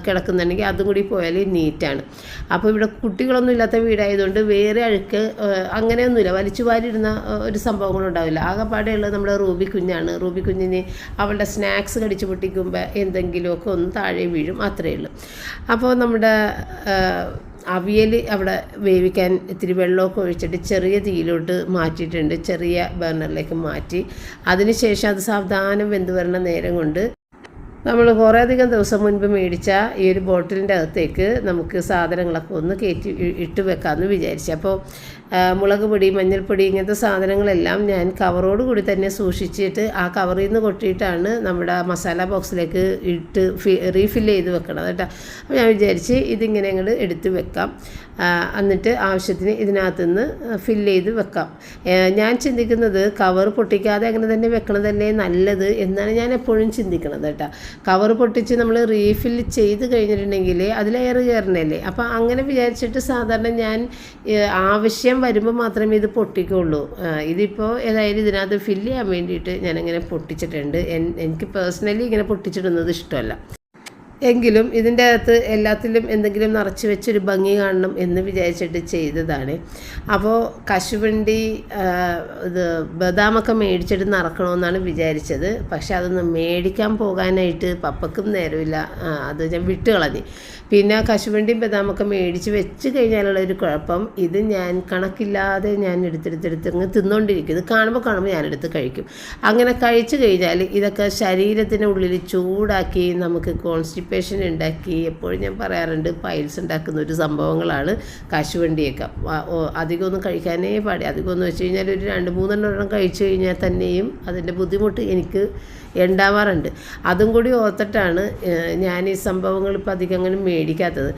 S1: കിടക്കുന്നുണ്ടെങ്കിൽ അതും കൂടി പോയാൽ നീറ്റാണ്. അപ്പോൾ ഇവിടെ കുട്ടികളൊന്നും ഇല്ലാത്ത വീടായതുകൊണ്ട് വേറെ അഴുക്ക് അങ്ങനെയൊന്നുമില്ല, വലിച്ചു വാരിടുന്ന ഒരു സംഭവങ്ങളുണ്ടാവില്ല. ആകെപ്പാടെയുള്ളത് നമ്മുടെ റൂബി കുഞ്ഞാണ്. റൂബി കുഞ്ഞിന് അവളുടെ സ്നാക്സ് കടിച്ചു പൊട്ടിക്കുമ്പോൾ എന്തെങ്കിലുമൊക്കെ ഒന്ന് താഴെ വീഴും, അത്രയേ ഉള്ളൂ. അപ്പോൾ നമ്മുടെ അവിയൽ അവിടെ വേവിക്കാൻ ഇത്തിരി വെള്ളമൊക്കെ ഒഴിച്ചിട്ട് ചെറിയ തീയിലോട്ട് മാറ്റിയിട്ടുണ്ട്, ചെറിയ ബർണറിലേക്ക് മാറ്റി. അതിനുശേഷം അത് സാവധാനം വെന്ത് വരുന്ന നേരം കൊണ്ട് നമ്മൾ കുറേയധികം ദിവസം മുൻപ് മേടിച്ച ഈ ഒരു ബോട്ടിലിൻ്റെ അകത്തേക്ക് നമുക്ക് സാധനങ്ങളൊക്കെ ഒന്ന് കയറ്റി ഇട്ട് വെക്കാമെന്ന് വിചാരിച്ചു. അപ്പോൾ മുളക് പൊടി, മഞ്ഞൾപ്പൊടി ഇങ്ങനത്തെ സാധനങ്ങളെല്ലാം ഞാൻ കവറോട് കൂടി തന്നെ സൂക്ഷിച്ചിട്ട് ആ കവറിൽ നിന്ന് കൊട്ടിയിട്ടാണ് നമ്മുടെ മസാല ബോക്സിലേക്ക് ഇട്ട് റീഫില്ല് ചെയ്ത് വെക്കണം കേട്ടോ. അപ്പോൾ ഞാൻ വിചാരിച്ച് ഇതിങ്ങനെ അങ്ങോട്ട് എടുത്ത് വെക്കാം, എന്നിട്ട് ആവശ്യത്തിന് ഇതിനകത്തുനിന്ന് ഫില്ല് ചെയ്ത് വെക്കാം. ഞാൻ ചിന്തിക്കുന്നത് കവർ പൊട്ടിക്കാതെ അങ്ങനെ തന്നെ വെക്കണതല്ലേ നല്ലത് എന്നാണ് ഞാൻ എപ്പോഴും ചിന്തിക്കുന്നത് കേട്ടോ. കവർ പൊട്ടിച്ച് നമ്മൾ റീഫില്ല് ചെയ്ത് കഴിഞ്ഞിട്ടുണ്ടെങ്കിൽ അതിൽ എയർ കയറണല്ലേ. അപ്പോൾ അങ്ങനെ വിചാരിച്ചിട്ട് സാധാരണ ഞാൻ ആവശ്യം വരുമ്പോൾ മാത്രമേ ഇത് പൊട്ടിക്കുള്ളൂ. ഇതിപ്പോൾ ഏതായാലും ഇതിനകത്ത് ഫില്ല് ചെയ്യാൻ വേണ്ടിയിട്ട് ഞാനിങ്ങനെ പൊട്ടിച്ചിട്ടുണ്ട്. എനിക്ക് പേഴ്സണലി ഇങ്ങനെ പൊട്ടിച്ചിടുന്നത് ഇഷ്ടമല്ല. എങ്കിലും ഇതിൻ്റെ അകത്ത് എല്ലാത്തിലും എന്തെങ്കിലും നിറച്ച് വെച്ചൊരു ഭംഗി കാണണം എന്ന് വിചാരിച്ചിട്ട് ചെയ്തതാണ്. അപ്പോൾ കശുവണ്ടി ഇത് ബദാമൊക്കെ മേടിച്ചിട്ട് നിറക്കണമെന്നാണ് വിചാരിച്ചത്. പക്ഷെ അതൊന്ന് മേടിക്കാൻ പോകാനായിട്ട് പപ്പക്കും നേരമില്ല. അത് ഞാൻ വിട്ട് കളഞ്ഞു. പിന്നെ കശുവണ്ടിയും ബദാമൊക്കെ മേടിച്ച് വെച്ച് കഴിഞ്ഞാലുള്ളൊരു കുഴപ്പം, ഇത് ഞാൻ കണക്കില്ലാതെ ഞാൻ എടുത്തെടുത്ത് അങ്ങ് തിന്നുകൊണ്ടിരിക്കും. ഇത് കാണുമ്പോൾ ഞാനെടുത്ത് കഴിക്കും. അങ്ങനെ കഴിച്ചു കഴിഞ്ഞാൽ ഇതൊക്കെ ശരീരത്തിനുള്ളിൽ ചൂടാക്കി നമുക്ക് കോൺസ്റ്റിപ്പേഷൻ ഉണ്ടാക്കി, എപ്പോഴും ഞാൻ പറയാറുണ്ട് പൈൽസ് ഉണ്ടാക്കുന്ന ഒരു സംഭവങ്ങളാണ് കശുവണ്ടിയൊക്കെ. അധികമൊന്നും കഴിക്കാനേ അധികമെന്ന് വെച്ച് കഴിഞ്ഞാൽ ഒരു 2-3 കഴിച്ചു കഴിഞ്ഞാൽ തന്നെയും അതിൻ്റെ ബുദ്ധിമുട്ട് എനിക്ക് ഉണ്ടാവാറുണ്ട്. അതും കൂടി ഓർത്തിട്ടാണ് ഞാൻ ഈ സംഭവങ്ങൾ ഇപ്പോൾ അധികം അങ്ങനെ മേടിക്കാത്തത്.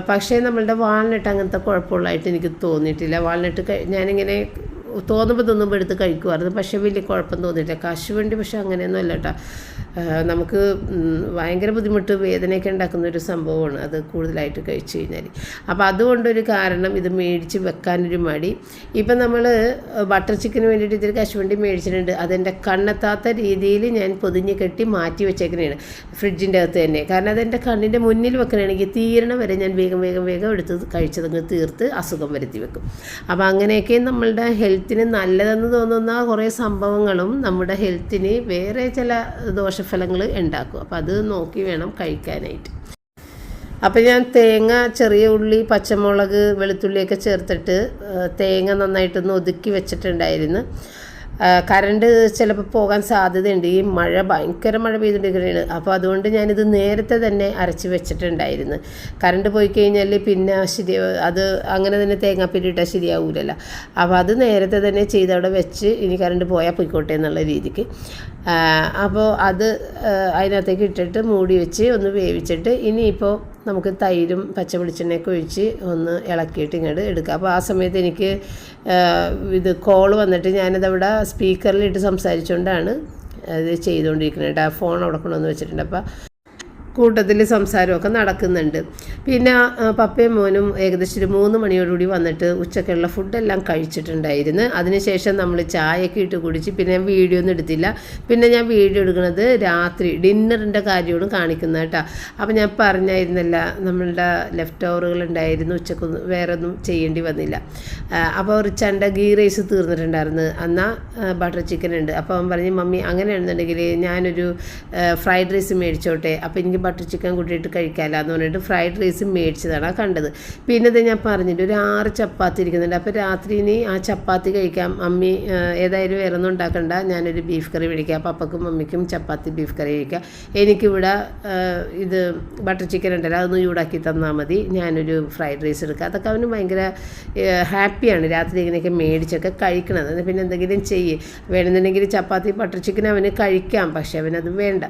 S1: പക്ഷേ നമ്മളുടെ വാൾനട്ട് അങ്ങനത്തെ കുഴപ്പമുള്ളതായിട്ട് എനിക്ക് തോന്നിയിട്ടില്ല. വാൾനട്ട് ഞാനിങ്ങനെ തോന്നുമ്പോൾ എടുത്ത് കഴിക്കുമായിരുന്നു. പക്ഷേ വലിയ കുഴപ്പം തോന്നിയിട്ടില്ല. കശുവണ്ടി പക്ഷേ അങ്ങനെയൊന്നും അല്ല കേട്ടോ. നമുക്ക് ഭയങ്കര ബുദ്ധിമുട്ട്, വേദനയൊക്കെ ഉണ്ടാക്കുന്ന ഒരു സംഭവമാണ് അത് കൂടുതലായിട്ട് കഴിച്ചു കഴിഞ്ഞാൽ. അപ്പോൾ അതുകൊണ്ടൊരു കാരണം ഇത് മേടിച്ച് വെക്കാനൊരു മടി. ഇപ്പം നമ്മൾ ബട്ടർ ചിക്കന് വേണ്ടിയിട്ട് ഇതിൽ കശുവണ്ടി മേടിച്ചിട്ടുണ്ട്. അതെൻ്റെ കണ്ണെത്താത്ത രീതിയിൽ ഞാൻ പൊതിഞ്ഞ് കെട്ടി മാറ്റി വെച്ചേക്കുന്നതാണ് ഫ്രിഡ്ജിൻ്റെ അകത്ത് തന്നെ. കാരണം അതെൻ്റെ കണ്ണിൻ്റെ മുന്നിൽ വെക്കണമെങ്കിൽ തീരണം വരെ ഞാൻ വേഗം എടുത്ത് കഴിച്ചതങ്ങ് തീർത്ത് അസുഖം വരുത്തി വെക്കും. അപ്പോൾ അങ്ങനെയൊക്കെ നമ്മളുടെ ഹെൽത്തിന് നല്ലതെന്ന് തോന്നുന്ന കുറേ സംഭവങ്ങളും നമ്മുടെ ഹെൽത്തിന് വേറെ ചില ദോഷഫലങ്ങൾ ഉണ്ടാക്കും. അപ്പോൾ അത് നോക്കി വേണം കഴിക്കാനായിട്ട്. അപ്പോൾ ഞാൻ തേങ്ങ, ചെറിയ ഉള്ളി, പച്ചമുളക്, വെളുത്തുള്ളിയൊക്കെ ചേർത്തിട്ട് തേങ്ങ നന്നായിട്ടൊന്ന് ഒതുക്കി വെച്ചിട്ടുണ്ടായിരുന്നു. കറണ്ട് ചിലപ്പോൾ പോകാൻ സാധ്യതയുണ്ട്. ഈ ഭയങ്കര മഴ പെയ്തുകൊണ്ടിരിക്കുകയാണ്. അപ്പോൾ അതുകൊണ്ട് ഞാനിത് നേരത്തെ തന്നെ അരച്ച് വെച്ചിട്ടുണ്ടായിരുന്നു. കറണ്ട് പോയി കഴിഞ്ഞാൽ പിന്നെ അത് അങ്ങനെ തന്നെ തേങ്ങാപ്പിരിട്ടാൽ ശരിയാവില്ലല്ലോ. അപ്പോൾ അത് നേരത്തെ തന്നെ ചെയ്തവിടെ വെച്ച് ഇനി കറണ്ട് പോയാൽ പോയിക്കോട്ടെ എന്നുള്ള രീതിക്ക്. അപ്പോൾ അത് അതിനകത്തേക്ക് ഇട്ടിട്ട് മൂടി വെച്ച് ഒന്ന് വേവിച്ചിട്ട് ഇനിയിപ്പോൾ നമുക്ക് തൈരും പച്ചവെളിച്ചെണ്ണയൊക്കെ ഒഴിച്ച് ഒന്ന് ഇളക്കിയിട്ട് ഇങ്ങോട്ട് എടുക്കുക. അപ്പോൾ ആ സമയത്ത് എനിക്ക് ഇത് കോൾ വന്നിട്ട് ഞാനിതവിടെ സ്പീക്കറിലിട്ട് സംസാരിച്ചുകൊണ്ടാണ് ഇത് ചെയ്തുകൊണ്ടിരിക്കുന്നത് കേട്ടോ. ഫോൺ അവിടെ കൊണ്ടുവന്ന് വെച്ചിട്ടുണ്ട്. അപ്പോൾ കൂട്ടത്തിൽ സംസാരമൊക്കെ നടക്കുന്നുണ്ട്. പിന്നെ പപ്പയും മോനും ഏകദേശം ഒരു 3 മണിയോടുകൂടി വന്നിട്ട് ഉച്ചക്കുള്ള ഫുഡെല്ലാം കഴിച്ചിട്ടുണ്ടായിരുന്നു. അതിനുശേഷം നമ്മൾ ചായയൊക്കെ ഇട്ട് കുടിച്ച് പിന്നെ ഞാൻ വീഡിയോ ഒന്നും എടുത്തില്ല. പിന്നെ ഞാൻ വീഡിയോ എടുക്കുന്നത് രാത്രി ഡിന്നറിൻ്റെ കാര്യമാണ് കാണിക്കുന്നത് കേട്ടോ. അപ്പോൾ ഞാൻ പറഞ്ഞായിരുന്നല്ല നമ്മളുടെ ലെഫ്റ്റ് ഓവറുകൾ ഉണ്ടായിരുന്നു, ഉച്ചക്കൊന്നും വേറെ ഒന്നും ചെയ്യേണ്ടി വന്നില്ല. അപ്പോൾ റിച്ചാൻ്റെ ഗീ റൈസ് തീർന്നിട്ടുണ്ടായിരുന്നു. എന്നാൽ ബട്ടർ ചിക്കൻ ഉണ്ട്. അപ്പോൾ അവൻ പറഞ്ഞ് മമ്മി അങ്ങനെയാണെന്നുണ്ടെങ്കിൽ ഞാനൊരു ഫ്രൈഡ് റൈസ് മേടിച്ചോട്ടെ, അപ്പോൾ എനിക്ക് ബട്ടർ ചിക്കൻ കൂട്ടിയിട്ട് കഴിക്കാമല്ലോ എന്ന് പറഞ്ഞിട്ട് ഫ്രൈഡ് റൈസ് മേടിച്ചതാണ് കണ്ടത്. പിന്നെ ഇത് ഞാൻ പറഞ്ഞിട്ട് ഒരു 6 ചപ്പാത്തി ഇരിക്കുന്നുണ്ട്. അപ്പോൾ രാത്രി ഇനി ആ ചപ്പാത്തി കഴിക്കാം. മമ്മി ഏതായാലും വേറെ ഒന്നും ഉണ്ടാക്കണ്ട, ഞാനൊരു ബീഫ് കറി മേടിക്കാം. പപ്പക്കും മമ്മിക്കും ചപ്പാത്തി ബീഫ് കറി കഴിക്കാം. എനിക്കിവിടെ ഇത് ബട്ടർ ചിക്കൻ ഉണ്ടല്ലോ അതൊന്ന് ചൂടാക്കി തന്നാൽ മതി, ഞാനൊരു ഫ്രൈഡ് റൈസ് എടുക്കാം. അതൊക്കെ അവന് ഭയങ്കര ഹാപ്പിയാണ് രാത്രി ഇങ്ങനെയൊക്കെ മേടിച്ചൊക്കെ കഴിക്കണത്. പിന്നെ എന്തെങ്കിലും വേണമെന്നുണ്ടെങ്കിൽ ചപ്പാത്തി ബട്ടർ ചിക്കൻ അവന് കഴിക്കാം, പക്ഷെ അവനത് വേണ്ട.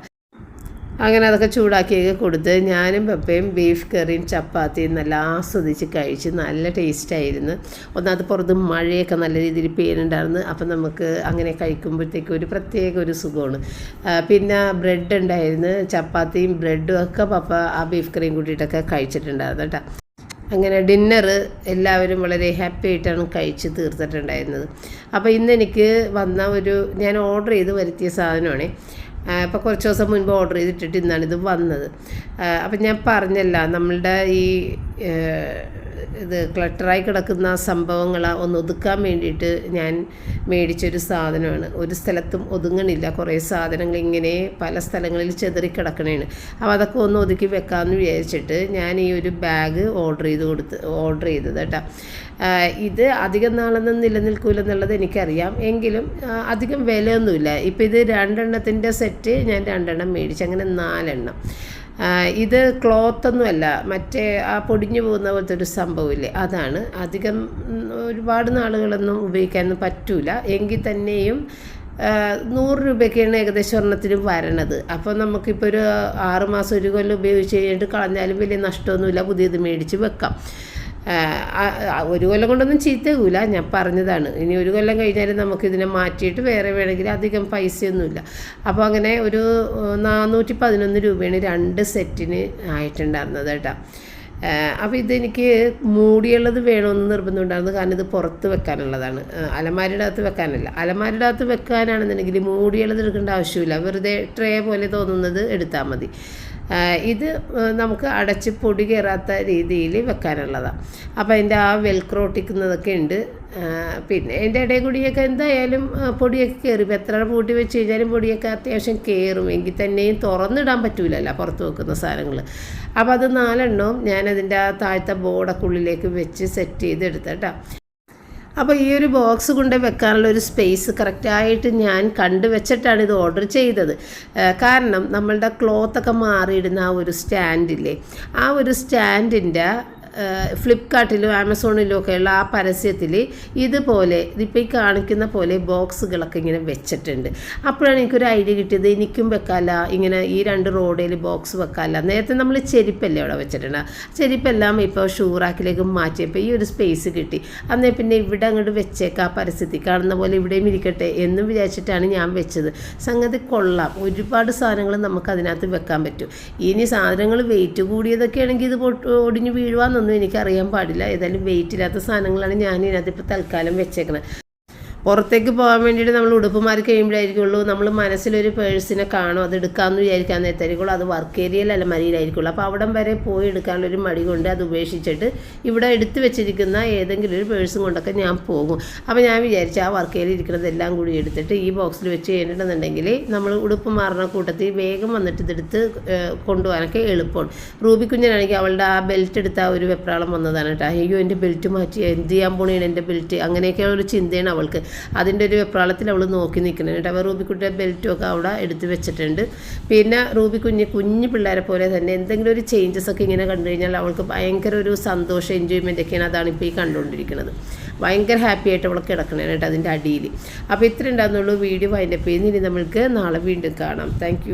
S1: അങ്ങനെ അതൊക്കെ ചൂടാക്കിയൊക്കെ കൊടുത്ത് ഞാനും പപ്പയും ബീഫ് കറിയും ചപ്പാത്തിയും നല്ല ആസ്വദിച്ച് കഴിച്ച് നല്ല ടേസ്റ്റായിരുന്നു. ഒന്നാമത് പുറത്ത് മഴയൊക്കെ നല്ല രീതിയിൽ പെയ്യുന്നുണ്ടായിരുന്നു. അപ്പം നമുക്ക് അങ്ങനെ കഴിക്കുമ്പോഴത്തേക്കും ഒരു പ്രത്യേക ഒരു സുഖമാണ്. പിന്നെ ബ്രെഡ് ഉണ്ടായിരുന്നു, ചപ്പാത്തിയും ബ്രെഡും ഒക്കെ പപ്പ ആ ബീഫ് കറിയും കൂട്ടിയിട്ടൊക്കെ കഴിച്ചിട്ടുണ്ടായിരുന്നു കേട്ടോ. അങ്ങനെ ഡിന്നർ എല്ലാവരും വളരെ ഹാപ്പി ആയിട്ടാണ് കഴിച്ച് തീർത്തിട്ടുണ്ടായിരുന്നത്. അപ്പോൾ ഇന്നെനിക്ക് വന്ന ഞാൻ ഓർഡർ ചെയ്ത് വരുത്തിയ സാധനമാണ്. അപ്പോൾ കുറച്ച് ദിവസം മുൻപ് ഓർഡർ ചെയ്തിട്ടിട്ട് ഇന്നാണ് ഇത് വന്നത്. അപ്പം ഞാൻ പറഞ്ഞല്ല നമ്മളുടെ ഈ ഇത് ക്ലട്ടറായി കിടക്കുന്ന സംഭവങ്ങൾ ഒന്ന് ഒതുക്കാൻ വേണ്ടിയിട്ട് ഞാൻ മേടിച്ചൊരു സാധനമാണ്. ഒരു സ്ഥലത്തും ഒതുങ്ങണില്ല, കുറേ സാധനങ്ങൾ ഇങ്ങനെ പല സ്ഥലങ്ങളിൽ ചെതറിക്കിടക്കണേണ്. അപ്പോൾ അതൊക്കെ ഒന്ന് ഒതുക്കി വെക്കാമെന്ന് വിചാരിച്ചിട്ട് ഞാൻ ഈ ഒരു ബാഗ് ഓർഡർ ചെയ്തത് കേട്ടോ. ഇത് അധികം നാളൊന്നും നിലനിൽക്കില്ലെന്നുള്ളത് എനിക്കറിയാം, എങ്കിലും അധികം വിലയൊന്നുമില്ല. ഇപ്പോൾ ഇത് 2 എണ്ണത്തിൻ്റെ സെറ്റ് ഞാൻ 2 എണ്ണം മേടിച്ചു, അങ്ങനെ 4 എണ്ണം. ഇത് ക്ലോത്തൊന്നുമല്ല, മറ്റേ ആ പൊടിഞ്ഞു പോകുന്ന പോലത്തെ ഒരു സംഭവമില്ലേ അതാണ്. അധികം ഒരുപാട് നാളുകളൊന്നും ഉപയോഗിക്കാനൊന്നും പറ്റൂല, എങ്കിൽ തന്നെയും 100 രൂപയ്ക്കാണ് ഏകദേശം ഒരെണ്ണത്തിന് വരണത്. അപ്പോൾ നമുക്കിപ്പോൾ ഒരു 6 മാസം 1 കൊല്ലം ഉപയോഗിച്ച് കഴിഞ്ഞിട്ട് കളഞ്ഞാലും വലിയ നഷ്ടമൊന്നുമില്ല, പുതിയത് മേടിച്ച് വെക്കാം. 1 കൊല്ലം കൊണ്ടൊന്നും ചീത്തയാകില്ല, ഞാൻ പറഞ്ഞതാണ്. ഇനി 1 കൊല്ലം കഴിഞ്ഞാലും നമുക്കിതിനെ മാറ്റിയിട്ട് വേറെ വേണമെങ്കിൽ അധികം പൈസയൊന്നുമില്ല. അപ്പോൾ അങ്ങനെ ഒരു 411 രൂപയാണ് 2 സെറ്റിന് ആയിട്ടുണ്ടായിരുന്നത് കേട്ടോ. അപ്പോൾ ഇതെനിക്ക് മൂടിയുള്ളത് വേണമെന്ന് നിർബന്ധമുണ്ടായിരുന്നു. കാരണം ഇത് പുറത്ത് വെക്കാനുള്ളതാണ്, അലമാരിയുടെ അകത്ത് വെക്കാനല്ല. അലമാരിയുടെ അകത്ത് വെക്കാനാണെന്നുണ്ടെങ്കിൽ മൂടിയുള്ളത് എടുക്കേണ്ട ആവശ്യമില്ല, വെറുതെ ട്രേ പോലെ തോന്നുന്നത് എടുത്താൽ മതി. ഇത് നമുക്ക് അടച്ച് പൊടി കയറാത്ത രീതിയിൽ വെക്കാനുള്ളതാണ്. അപ്പോൾ അതിൻ്റെ ആ വെൽക്രോട്ടിക്കുന്നതൊക്കെ ഉണ്ട്. പിന്നെ അതിൻ്റെ ഇടയിൽ കൂടിയൊക്കെ എന്തായാലും പൊടിയൊക്കെ കയറി. ഇപ്പോൾ എത്ര പൂട്ടി വെച്ച് കഴിഞ്ഞാലും പൊടിയൊക്കെ അത്യാവശ്യം കയറും. എങ്കിൽ തന്നെയും തുറന്നിടാൻ പറ്റൂലല്ലോ പുറത്ത് വെക്കുന്ന സാധനങ്ങൾ. അപ്പോൾ അത് 4 എണ്ണവും ഞാനതിൻ്റെ ആ താഴത്തെ ബോർഡൊക്കെ ഉള്ളിലേക്ക് വെച്ച് സെറ്റ് ചെയ്ത് എടുത്തേട്ടാ. അപ്പോൾ ഈ ഒരു ബോക്സ് കൊണ്ട് വെക്കാനുള്ള ഒരു സ്പേസ് കറക്റ്റായിട്ട് ഞാൻ കണ്ടുവച്ചിട്ടാണ് ഇത് ഓർഡർ ചെയ്തത്. കാരണം നമ്മളുടെ ക്ലോത്തൊക്കെ മാറിയിടുന്ന ആ ഒരു സ്റ്റാൻഡില്ലേ, ആ ഒരു സ്റ്റാൻഡിൻ്റെ ഫ്ലിപ്കാർട്ടിലും ആമസോണിലും ഒക്കെയുള്ള ആ പരസ്യത്തിൽ ഇതുപോലെ ഇപ്പോൾ ഈ കാണിക്കുന്ന പോലെ ബോക്സുകളൊക്കെ ഇങ്ങനെ വെച്ചിട്ടുണ്ട്. അപ്പോഴാണ് എനിക്കൊരു ഐഡിയ കിട്ടിയത്, എനിക്കും വെക്കാമല്ല ഇങ്ങനെ ഈ 2 റോഡിൽ ബോക്സ് വെക്കാമല്ല. നേരത്തെ നമ്മൾ ചെരുപ്പല്ലേ അവിടെ വെച്ചിട്ടുണ്ട്, ചെരുപ്പെല്ലാം ഇപ്പോൾ ഷൂറാക്കിലേക്ക് മാറ്റിയപ്പോൾ ഈ ഒരു സ്പേസ് കിട്ടി. അന്നേ പിന്നെ ഇവിടെ അങ്ങോട്ട് വെച്ചേക്കാം, പരസ്യത്തിൽ കാണുന്ന പോലെ ഇവിടെയും ഇരിക്കട്ടെ എന്ന് വിചാരിച്ചിട്ടാണ് ഞാൻ വെച്ചത്. സംഗതി കൊള്ളാം, ഒരുപാട് സാധനങ്ങൾ നമുക്ക് അതിനകത്ത് വെക്കാൻ പറ്റും. ഇനി സാധനങ്ങൾ വെയിറ്റ് കൂടിയതൊക്കെ ആണെങ്കിൽ ഇത് ഒടിഞ്ഞ് വീഴുവാന്ന് എനിക്കറിയാൻ പാടില്ല. ഏതായാലും വെയിറ്റ് ഇല്ലാത്ത സാധനങ്ങളാണ് ഞാൻ ഇതിനകത്ത് ഇപ്പോൾ തൽക്കാലം വെച്ചേക്കുന്നത്. പുറത്തേക്ക് പോകാൻ വേണ്ടിയിട്ട് നമ്മൾ ഉടുപ്പ് മാറി കഴിയുമ്പോഴായിരിക്കുള്ളൂ നമ്മൾ മനസ്സിലൊരു പേഴ്സിനെ കാണും, അത് എടുക്കാമെന്ന് വിചാരിക്കാൻ നേരത്തായിരിക്കുള്ളൂ. അത് വർക്ക് ഏരിയയിലല്ല മരിയിലായിരിക്കുള്ളൂ. അപ്പോൾ അവിടം വരെ പോയി എടുക്കാനുള്ളൊരു മടി കൊണ്ട് അത് ഉപേക്ഷിച്ചിട്ട് ഇവിടെ എടുത്തു വെച്ചിരിക്കുന്ന ഏതെങ്കിലും ഒരു പേഴ്സും കൊണ്ടൊക്കെ ഞാൻ പോകും. അപ്പോൾ ഞാൻ വിചാരിച്ചു ആ വർക്ക് ഏരിയയിൽ ഇരിക്കുന്നതെല്ലാം കൂടി എടുത്തിട്ട് ഈ ബോക്സിൽ വെച്ച് കഴിഞ്ഞിട്ടുണ്ടെങ്കിൽ നമ്മൾ ഉടുപ്പ് മാറുന്ന കൂട്ടത്തിൽ വേഗം വന്നിട്ട് ഇതെടുത്ത് കൊണ്ടുപോകാനൊക്കെ എളുപ്പമാണ്. റൂബി കുഞ്ഞനാണെങ്കിൽ അവളുടെ ആ ബെൽറ്റ് എടുത്ത ആ ഒരു വെപ്രാളം വന്നതാണ് കേട്ടോ. അയ്യോ എൻ്റെ ബെൽറ്റ് മാറ്റി, എന്ത് ചെയ്യാൻ പോണേണ് എൻ്റെ ബെൽറ്റ്, അങ്ങനെയൊക്കെയുള്ള ഒരു ചിന്തയാണ് അവൾക്ക്. അതിൻ്റെ ഒരു വെപ്രാളത്തിൽ അവൾ നോക്കി നിൽക്കുന്നത് കേട്ടോ. അപ്പോൾ റൂബിക്കുട്ടിയുടെ ബെൽറ്റുമൊക്കെ അവിടെ എടുത്ത് വെച്ചിട്ടുണ്ട്. പിന്നെ റൂബി കുഞ്ഞു പിള്ളേരെ പോലെ തന്നെ എന്തെങ്കിലും ഒരു ചേഞ്ചസ് ഒക്കെ ഇങ്ങനെ കണ്ടു കഴിഞ്ഞാൽ അവൾക്ക് ഭയങ്കര ഒരു സന്തോഷം, എൻജോയ്മെൻ്റ് ഒക്കെയാണ്. അതാണ് ഇപ്പോൾ ഈ കണ്ടുകൊണ്ടിരിക്കുന്നത്. ഭയങ്കര ഹാപ്പി ആയിട്ട് അവൾ കിടക്കണേ കേട്ടോ അതിൻ്റെ അടിയിൽ. അപ്പോൾ ഇത്ര ഉണ്ടാകുന്നുള്ളൂ വീഡിയോ വൈൻഡപ്പ് ചെയ്യുന്ന. ഇനി നമ്മൾക്ക് നാളെ വീണ്ടും കാണാം. താങ്ക്